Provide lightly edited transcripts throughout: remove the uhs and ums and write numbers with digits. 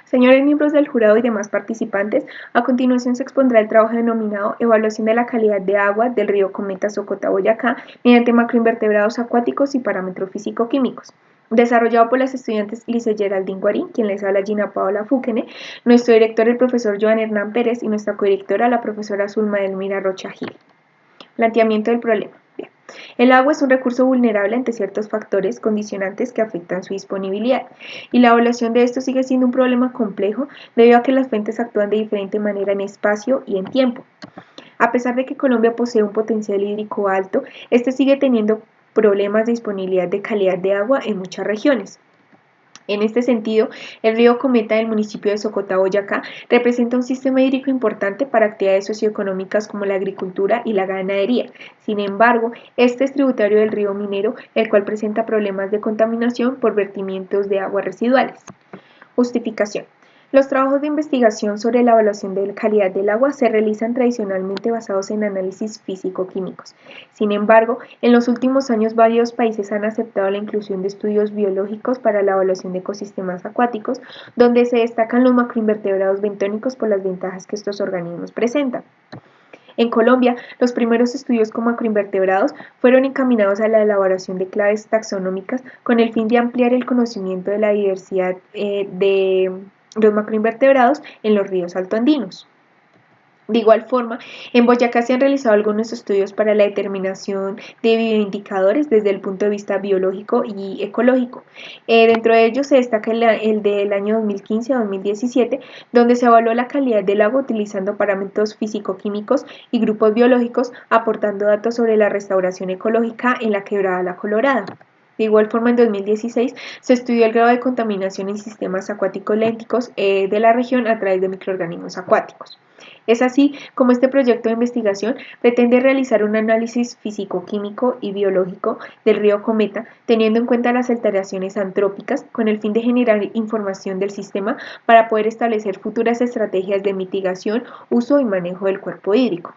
Señores miembros del jurado y demás participantes, a continuación se expondrá el trabajo denominado Evaluación de la calidad de agua del río Cometa Socota-Boyacá mediante macroinvertebrados acuáticos y parámetros físico-químicos. Desarrollado por las estudiantes Lice Geraldine Guarín, quien les habla Gina Paola Fúquene, nuestro director el profesor Joan Hernán Pérez y nuestra codirectora la profesora Zulma Delmira Rocha Gil. Planteamiento del problema. Bien. El agua es un recurso vulnerable ante ciertos factores condicionantes que afectan su disponibilidad, y la evaluación de esto sigue siendo un problema complejo debido a que las fuentes actúan de diferente manera en espacio y en tiempo. A pesar de que Colombia posee un potencial hídrico alto, este sigue teniendo problemas de disponibilidad de calidad de agua en muchas regiones. En este sentido, el río Cometa del municipio de Socota, Boyacá, representa un sistema hídrico importante para actividades socioeconómicas como la agricultura y la ganadería. Sin embargo, este es tributario del río Minero, el cual presenta problemas de contaminación por vertimientos de aguas residuales. Justificación. Los trabajos de investigación sobre la evaluación de la calidad del agua se realizan tradicionalmente basados en análisis físico-químicos. Sin embargo, en los últimos años varios países han aceptado la inclusión de estudios biológicos para la evaluación de ecosistemas acuáticos, donde se destacan los macroinvertebrados bentónicos por las ventajas que estos organismos presentan. En Colombia, los primeros estudios con macroinvertebrados fueron encaminados a la elaboración de claves taxonómicas con el fin de ampliar el conocimiento de la diversidad de los macroinvertebrados en los ríos altoandinos. De igual forma, en Boyacá se han realizado algunos estudios para la determinación de bioindicadores desde el punto de vista biológico y ecológico. Dentro de ellos se destaca el del año 2015 a 2017, donde se evaluó la calidad del agua utilizando parámetros físico-químicos y grupos biológicos, aportando datos sobre la restauración ecológica en la Quebrada La Colorada. De igual forma, en 2016 se estudió el grado de contaminación en sistemas acuáticos lénticos de la región a través de microorganismos acuáticos. Es así como este proyecto de investigación pretende realizar un análisis físico-químico y biológico del río Cometa, teniendo en cuenta las alteraciones antrópicas, con el fin de generar información del sistema para poder establecer futuras estrategias de mitigación, uso y manejo del cuerpo hídrico.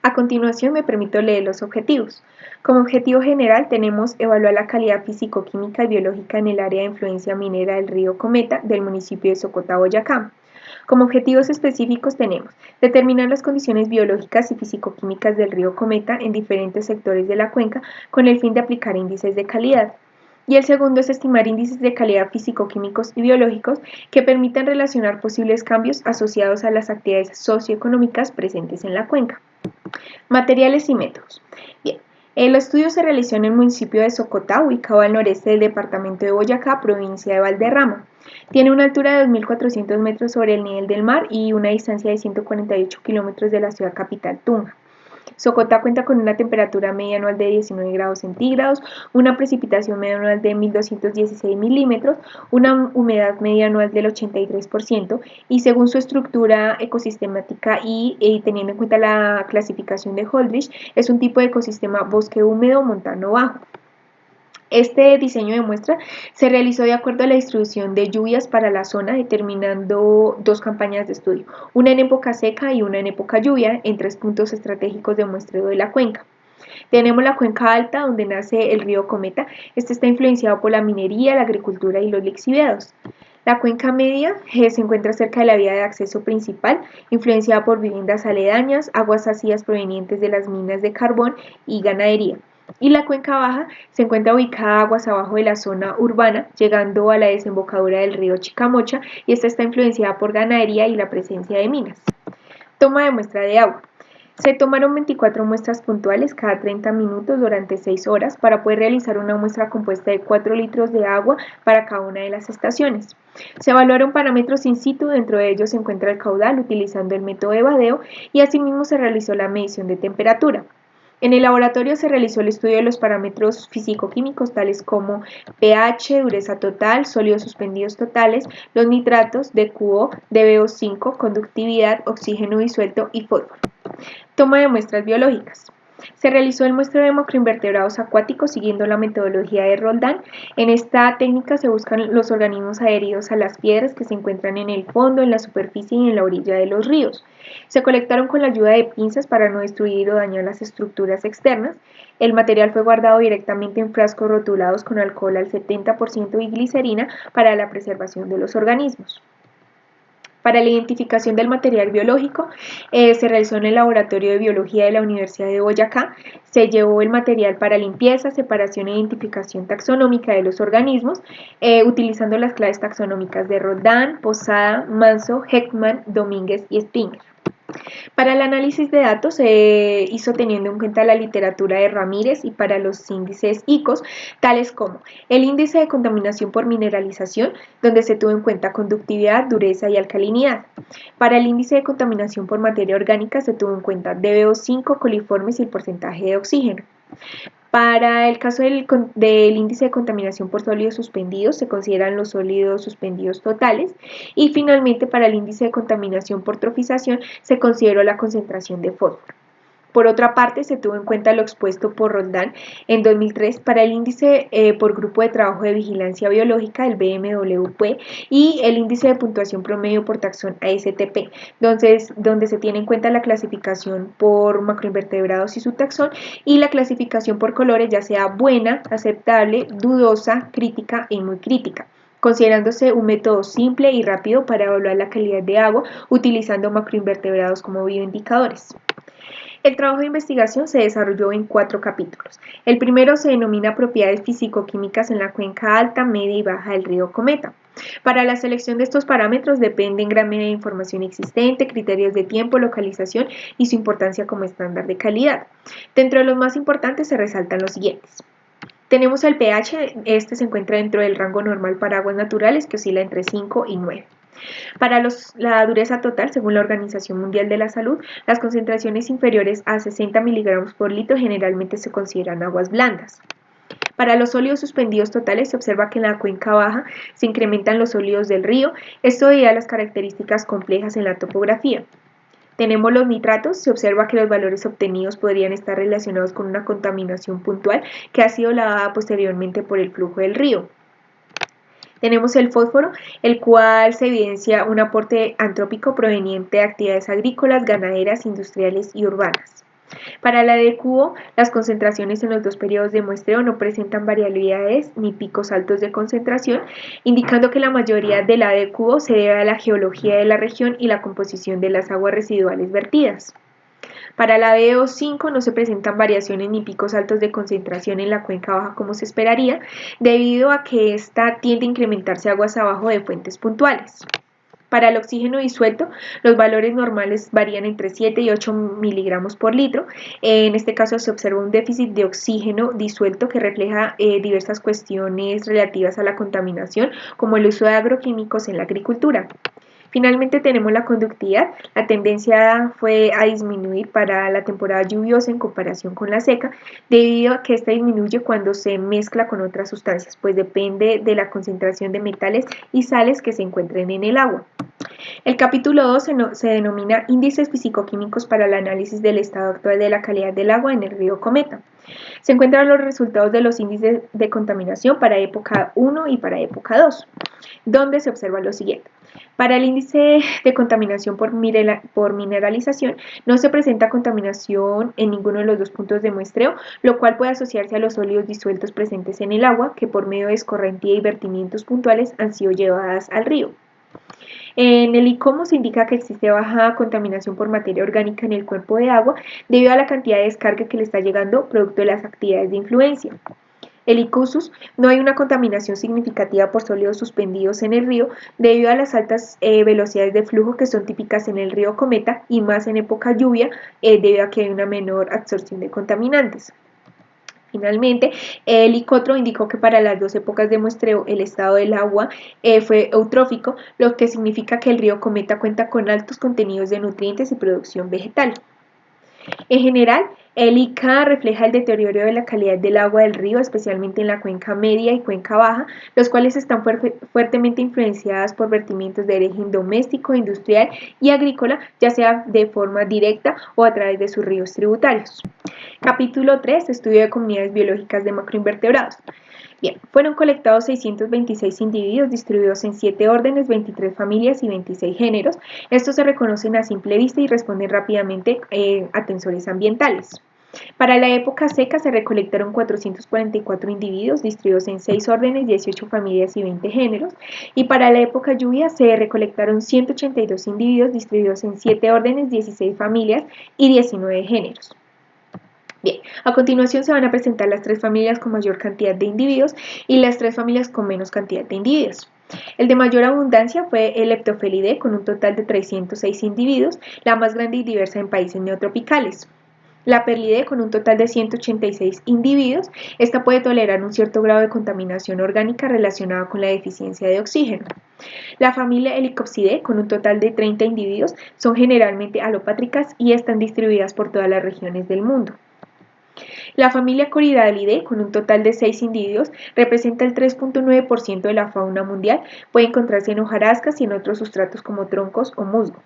A continuación me permito leer los objetivos. Como objetivo general tenemos evaluar la calidad físico-química y biológica en el área de influencia minera del río Cometa del municipio de Socota, Boyacá. Como objetivos específicos tenemos determinar las condiciones biológicas y físico-químicas del río Cometa en diferentes sectores de la cuenca con el fin de aplicar índices de calidad. Y el segundo es estimar índices de calidad físico-químicos y biológicos que permitan relacionar posibles cambios asociados a las actividades socioeconómicas presentes en la cuenca. Materiales y métodos. Bien. El estudio se realizó en el municipio de Socotá, ubicado al noreste del departamento de Boyacá, provincia de Valderrama. Tiene una altura de 2.400 metros sobre el nivel del mar y una distancia de 148 kilómetros de la ciudad capital, Tunja. Socotá cuenta con una temperatura media anual de 19 grados centígrados, una precipitación media anual de 1.216 milímetros, una humedad media anual del 83% y según su estructura ecosistemática y teniendo en cuenta la clasificación de Holdridge, es un tipo de ecosistema bosque húmedo montano bajo. Este diseño de muestra se realizó de acuerdo a la distribución de lluvias para la zona, determinando dos campañas de estudio, una en época seca y una en época lluvia, en 3 puntos estratégicos de muestreo de la cuenca. Tenemos la cuenca alta, donde nace el río Cometa. Este está influenciado por la minería, la agricultura y los lixiviados. La cuenca media se encuentra cerca de la vía de acceso principal, influenciada por viviendas aledañas, aguas ácidas provenientes de las minas de carbón y ganadería. Y la cuenca baja se encuentra ubicada aguas abajo de la zona urbana, llegando a la desembocadura del río Chicamocha, y esta está influenciada por ganadería y la presencia de minas. Toma de muestra de agua. Se tomaron 24 muestras puntuales cada 30 minutos durante 6 horas para poder realizar una muestra compuesta de 4 litros de agua para cada una de las estaciones. Se evaluaron parámetros in situ, dentro de ellos se encuentra el caudal utilizando el método de vadeo y asimismo se realizó la medición de temperatura. En el laboratorio se realizó el estudio de los parámetros físico-químicos tales como pH, dureza total, sólidos suspendidos totales, los nitratos, DQO, DBO5, conductividad, oxígeno disuelto y fósforo. Toma de muestras biológicas. Se realizó el muestreo de macroinvertebrados acuáticos siguiendo la metodología de Roldán. En esta técnica se buscan los organismos adheridos a las piedras que se encuentran en el fondo, en la superficie y en la orilla de los ríos. Se colectaron con la ayuda de pinzas para no destruir o dañar las estructuras externas. El material fue guardado directamente en frascos rotulados con alcohol al 70% y glicerina para la preservación de los organismos. Para la identificación del material biológico, se realizó en el Laboratorio de Biología de la Universidad de Boyacá. Se llevó el material para limpieza, separación e identificación taxonómica de los organismos, utilizando las claves taxonómicas de Roldán, Posada, Manso, Heckman, Domínguez y Springer. Para el análisis de datos se hizo teniendo en cuenta la literatura de Ramírez y para los índices ICOS, tales como el índice de contaminación por mineralización, donde se tuvo en cuenta conductividad, dureza y alcalinidad. Para el índice de contaminación por materia orgánica se tuvo en cuenta DBO5, coliformes y el porcentaje de oxígeno. Para el caso del índice de contaminación por sólidos suspendidos, se consideran los sólidos suspendidos totales. Y finalmente, para el índice de contaminación por trofización, se consideró la concentración de fósforo. Por otra parte, se tuvo en cuenta lo expuesto por Roldán en 2003 para el índice por grupo de trabajo de vigilancia biológica, el BMWP, y el índice de puntuación promedio por taxón ASTP, donde se tiene en cuenta la clasificación por macroinvertebrados y su taxón, y la clasificación por colores, ya sea buena, aceptable, dudosa, crítica y muy crítica, considerándose un método simple y rápido para evaluar la calidad de agua utilizando macroinvertebrados como bioindicadores. El trabajo de investigación se desarrolló en 4 capítulos. El primero se denomina propiedades físico-químicas en la cuenca alta, media y baja del río Cometa. Para la selección de estos parámetros depende en gran medida de información existente, criterios de tiempo, localización y su importancia como estándar de calidad. Dentro de los más importantes se resaltan los siguientes. Tenemos el pH, este se encuentra dentro del rango normal para aguas naturales que oscila entre 5 y 9. Para la dureza total, según la Organización Mundial de la Salud, las concentraciones inferiores a 60 miligramos por litro generalmente se consideran aguas blandas. Para los sólidos suspendidos totales se observa que en la cuenca baja se incrementan los sólidos del río, esto debido a las características complejas en la topografía. Tenemos los nitratos, se observa que los valores obtenidos podrían estar relacionados con una contaminación puntual que ha sido lavada posteriormente por el flujo del río. Tenemos el fósforo, el cual se evidencia un aporte antrópico proveniente de actividades agrícolas, ganaderas, industriales y urbanas. Para la de cubo, las concentraciones en los 2 periodos de muestreo no presentan variabilidades ni picos altos de concentración, indicando que la mayoría de la de cubo se debe a la geología de la región y la composición de las aguas residuales vertidas. Para la BO5 no se presentan variaciones ni picos altos de concentración en la cuenca baja como se esperaría, debido a que ésta tiende a incrementarse aguas abajo de fuentes puntuales. Para el oxígeno disuelto, los valores normales varían entre 7 y 8 miligramos por litro. En este caso se observa un déficit de oxígeno disuelto que refleja diversas cuestiones relativas a la contaminación, como el uso de agroquímicos en la agricultura. Finalmente tenemos la conductividad. La tendencia fue a disminuir para la temporada lluviosa en comparación con la seca, debido a que esta disminuye cuando se mezcla con otras sustancias, pues depende de la concentración de metales y sales que se encuentren en el agua. El capítulo 2 se denomina Índices físico-químicos para el análisis del estado actual de la calidad del agua en el río Cometa. Se encuentran los resultados de los índices de contaminación para época 1 y para época 2, donde se observa lo siguiente. Para el índice de contaminación por mineralización no se presenta contaminación en ninguno de los 2 puntos de muestreo, lo cual puede asociarse a los sólidos disueltos presentes en el agua que por medio de escorrentía y vertimientos puntuales han sido llevadas al río. En el ICOMO se indica que existe baja contaminación por materia orgánica en el cuerpo de agua debido a la cantidad de descarga que le está llegando producto de las actividades de influencia. El ICUSUS, no hay una contaminación significativa por sólidos suspendidos en el río debido a las altas velocidades de flujo que son típicas en el río Cometa y más en época lluvia debido a que hay una menor absorción de contaminantes. Finalmente, el ICOTRO indicó que para las 2 épocas de muestreo el estado del agua fue eutrófico, lo que significa que el río Cometa cuenta con altos contenidos de nutrientes y producción vegetal. En general, el ICA refleja el deterioro de la calidad del agua del río, especialmente en la cuenca media y cuenca baja, los cuales están fuertemente influenciadas por vertimientos de origen doméstico, industrial y agrícola, ya sea de forma directa o a través de sus ríos tributarios. Capítulo 3. Estudio de comunidades biológicas de macroinvertebrados. Bien, fueron colectados 626 individuos distribuidos en 7 órdenes, 23 familias y 26 géneros. Estos se reconocen a simple vista y responden rápidamente a tensores ambientales. Para la época seca se recolectaron 444 individuos distribuidos en 6 órdenes, 18 familias y 20 géneros, y para la época lluvia se recolectaron 182 individuos distribuidos en 7 órdenes, 16 familias y 19 géneros. Bien, a continuación se van a presentar las 3 familias con mayor cantidad de individuos y las 3 familias con menos cantidad de individuos. El de mayor abundancia fue el Leptophilidae con un total de 306 individuos, la más grande y diversa en países neotropicales. La Perlidae con un total de 186 individuos, esta puede tolerar un cierto grado de contaminación orgánica relacionada con la deficiencia de oxígeno. La familia Helicopsidae con un total de 30 individuos son generalmente alopátricas y están distribuidas por todas las regiones del mundo. La familia Corydalidae, con un total de 6 individuos, representa el 3.9% de la fauna mundial, puede encontrarse en hojarascas y en otros sustratos como troncos o musgo.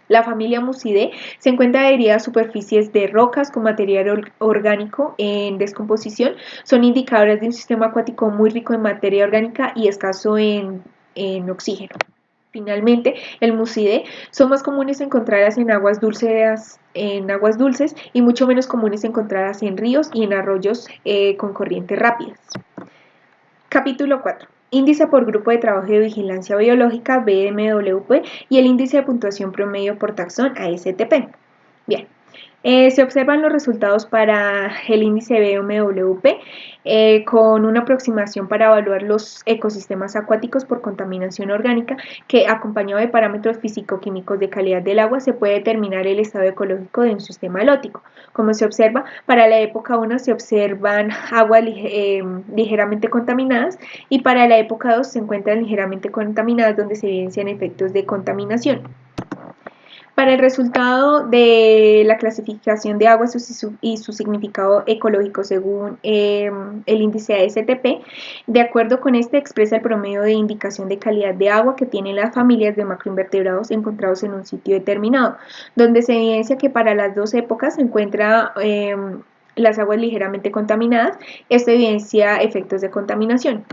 La familia Musidae se encuentra adherida a superficies de rocas con material orgánico en descomposición, son indicadores de un sistema acuático muy rico en materia orgánica y escaso en oxígeno. Finalmente, el Musidae son más comunes encontradas en aguas dulces y mucho menos comunes encontradas en ríos y en arroyos con corrientes rápidas. Capítulo 4. Índice por Grupo de Trabajo de Vigilancia Biológica BMWP y el índice de puntuación promedio por taxón ASTP. Bien. Se observan los resultados para el índice BMWP con una aproximación para evaluar los ecosistemas acuáticos por contaminación orgánica que, acompañado de parámetros físico-químicos de calidad del agua, se puede determinar el estado ecológico de un sistema halótico. Como se observa, para la época 1 se observan aguas ligeramente contaminadas y para la época 2 se encuentran ligeramente contaminadas donde se evidencian efectos de contaminación. Para el resultado de la clasificación de aguas y su significado ecológico según el índice ASTP, de acuerdo con este expresa el promedio de indicación de calidad de agua que tienen las familias de macroinvertebrados encontrados en un sitio determinado, donde se evidencia que para las dos épocas se encuentra las aguas ligeramente contaminadas. Esto evidencia efectos de contaminación.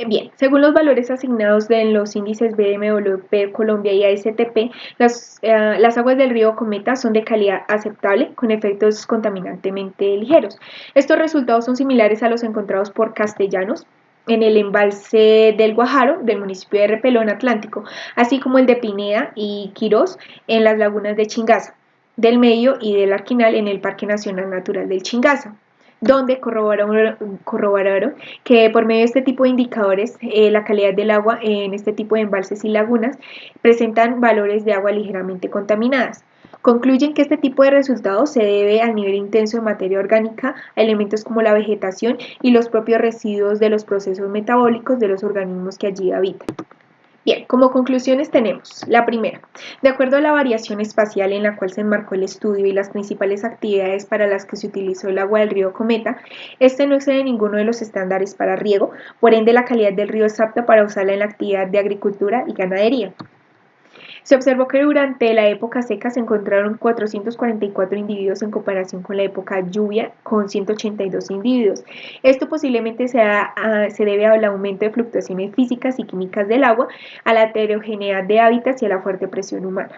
Bien, según los valores asignados de los índices BMWP, Colombia y ASTP, las aguas del río Cometa son de calidad aceptable con efectos contaminantemente ligeros. Estos resultados son similares a los encontrados por Castellanos en el embalse del Guajaro del municipio de Repelón Atlántico, así como el de Pineda y Quirós en las lagunas de Chingaza, del Medio y del Arquinal en el Parque Nacional Natural del Chingaza, donde corroboraron que por medio de este tipo de indicadores la calidad del agua en este tipo de embalses y lagunas presentan valores de agua ligeramente contaminadas. Concluyen que este tipo de resultados se debe al nivel intenso de materia orgánica, a elementos como la vegetación y los propios residuos de los procesos metabólicos de los organismos que allí habitan. Bien, como conclusiones tenemos la primera. De acuerdo a la variación espacial en la cual se enmarcó el estudio y las principales actividades para las que se utilizó el agua del río Cometa, este no excede ninguno de los estándares para riego, por ende la calidad del río es apta para usarla en la actividad de agricultura y ganadería. Se observó que durante la época seca se encontraron 444 individuos en comparación con la época lluvia con 182 individuos. Esto posiblemente se debe al aumento de fluctuaciones físicas y químicas del agua, a la heterogeneidad de hábitats y a la fuerte presión humana.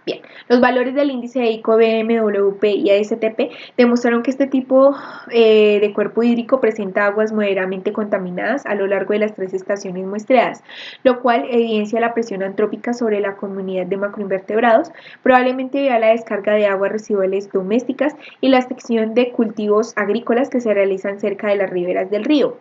Bien, los valores del índice de ICO, BMWP y ASTP demostraron que este tipo de cuerpo hídrico presenta aguas moderadamente contaminadas a lo largo de las 3 estaciones muestreadas, lo cual evidencia la presión antrópica sobre la comunidad de macroinvertebrados, probablemente debido a la descarga de aguas residuales domésticas y la extensión de cultivos agrícolas que se realizan cerca de las riberas del río.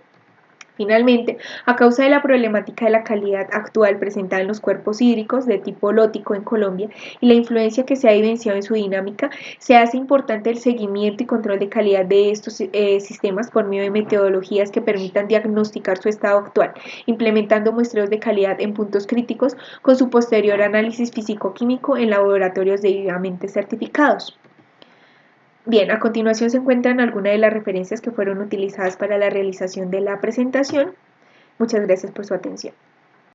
Finalmente, a causa de la problemática de la calidad actual presentada en los cuerpos hídricos de tipo holótico en Colombia y la influencia que se ha evidenciado en su dinámica, se hace importante el seguimiento y control de calidad de estos sistemas por medio de metodologías que permitan diagnosticar su estado actual, implementando muestreos de calidad en puntos críticos con su posterior análisis físico-químico en laboratorios debidamente certificados. Bien, a continuación se encuentran algunas de las referencias que fueron utilizadas para la realización de la presentación. Muchas gracias por su atención.